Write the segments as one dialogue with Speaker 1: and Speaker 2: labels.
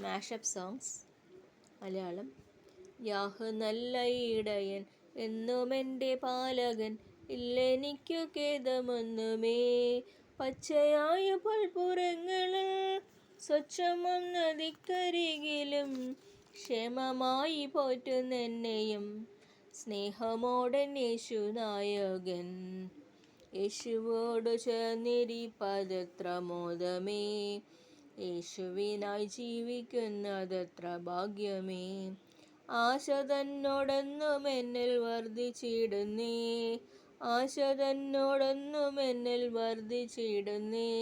Speaker 1: Mashup songs. Malayalam. Yeah നല്ല ഇടയൻ, എന്നും എൻ്റെ പാലകൻ, ഇല്ലെനിക്കു ഖേദമൊന്നുമേ. പച്ചയായ പുൽപ്പുറങ്ങളിൽ സ്വച്ഛമാം നദിക്കരികിലും ക്ഷേമമായി പോറ്റുന്നെന്നെയും സ്നേഹമോടൻ യേശുനായകൻ. യേശുവോടു ചേർന്നിരിപ്പതെത്ര മോദമേ, യേശുവിനായി ജീവിക്കുന്നതെത്ര ഭാഗ്യമേ. ആശ തന്നോടെന്നും എന്നിൽ വർദ്ധിച്ചിടുന്നേ, ആശ തന്നോടെന്നും എന്നിൽ വർദ്ധിച്ചിടുന്നേ.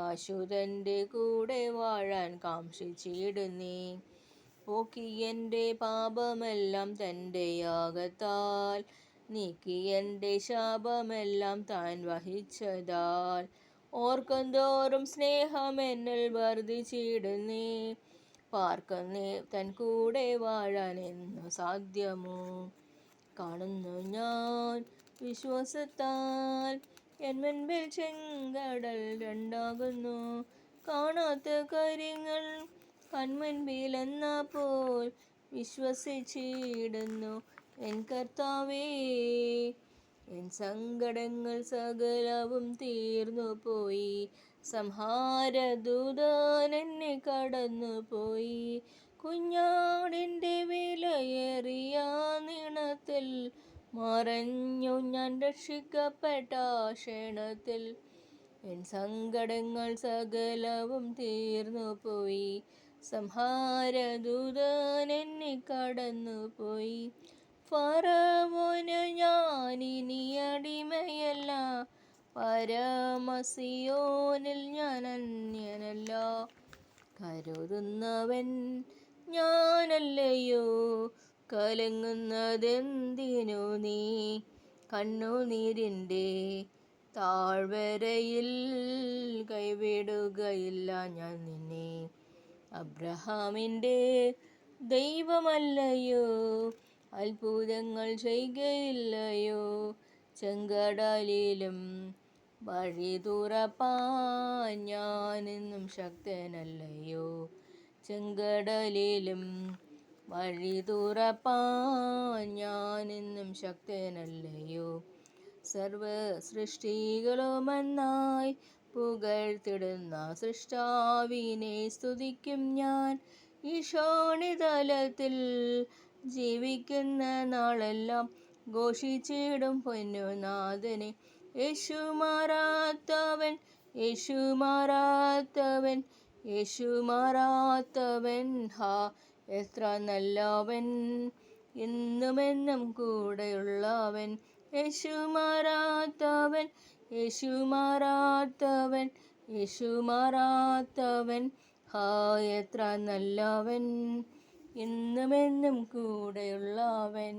Speaker 1: ആശുതൻ്റെ കൂടെ വാഴാൻ കാംക്ഷിച്ചിടുന്നേ. പോക്കി എൻ്റെ പാപമെല്ലാം തൻ്റെ യാഗത്താൽ, നീക്കി എൻ്റെ ശാപമെല്ലാം താൻ വഹിച്ചതാൽ. ഓർക്കുന്തോറും സ്നേഹം എന്നിൽ വർദ്ധിച്ചിടുന്നേ, പാർക്കുന്നേ തൻ കൂടെ വാഴാൻ എന്നു സാധ്യമോ. കാണുന്നു ഞാൻ വിശ്വാസത്താൽ എൻ മുൻപിൽ ചെങ്കടൽ രണ്ടാകുന്നു. കാണാത്ത കാര്യങ്ങൾ കൺമുൻപിലെന്നപ്പോൾ വിശ്വസിച്ചിടുന്നു എൻ കർത്താവേ. എൻ സങ്കടങ്ങൾ സകലവും തീർന്നുപോയി, സംഹാരദൂതൻ എന്നെ കടന്നുപോയി. കുഞ്ഞാടിൻ്റെ വിലയേറിയ നിണത്തിൽ മറഞ്ഞു ഞാൻ രക്ഷിക്കപ്പെട്ട ക്ഷണത്തിൽ. എൻ സങ്കടങ്ങൾ സകലവും തീർന്നുപോയി, സംഹാരദൂതൻ എന്നെ കടന്നുപോയി. ഫറവോന് ഞാനിനി അടിമയല്ല, പരമസിയോനിൽ ഞാൻ അന്യനല്ല. കരുതുന്നവൻ ഞാനല്ലയോ, കലങ്ങുന്നതെന്തിനു നീ. കണ്ണുനീരിൻ്റെ താഴ്വരയിൽ കൈവിടുകയില്ല ഞാൻ നിന്നെ. അബ്രഹാമിൻ്റെ ദൈവമല്ലയോ, അത്ഭുതങ്ങൾ ചെയ്യുകയില്ലയോ. ചെങ്കടലിലും വഴി തുറപ്പാൻ ഞാനെന്നും ശക്തനല്ലയോ. ചെങ്കടലിലും വഴി തുറപ്പാൻ ഞാനെന്നും ശക്തനല്ലയോ. സർവ സൃഷ്ടികളുമൊന്നായി പുകഴ്ത്തിടുന്ന സൃഷ്ടാവിനെ സ്തുതിക്കും ഞാൻ. ഈ ശോണിതലത്തിൽ ജീവിക്കുന്ന നാളെല്ലാം ഘോഷിച്ചിടും പൊന്നുനാഥനെ. യേശു മാറാത്തവൻ, യേശു മാറാത്തവൻ, യേശു മാറാത്തവൻ. ഹാ എത്ര നല്ലവൻ, എന്നുമെന്നും കൂടെയുള്ളവൻ. യേശു മാറാത്തവൻ, യേശു മാറാത്തവൻ, യേശു മാറാത്തവൻ. ഹാ എത്ര നല്ലവൻ, എന്നുമെന്നും കൂടെയുള്ളവൻ.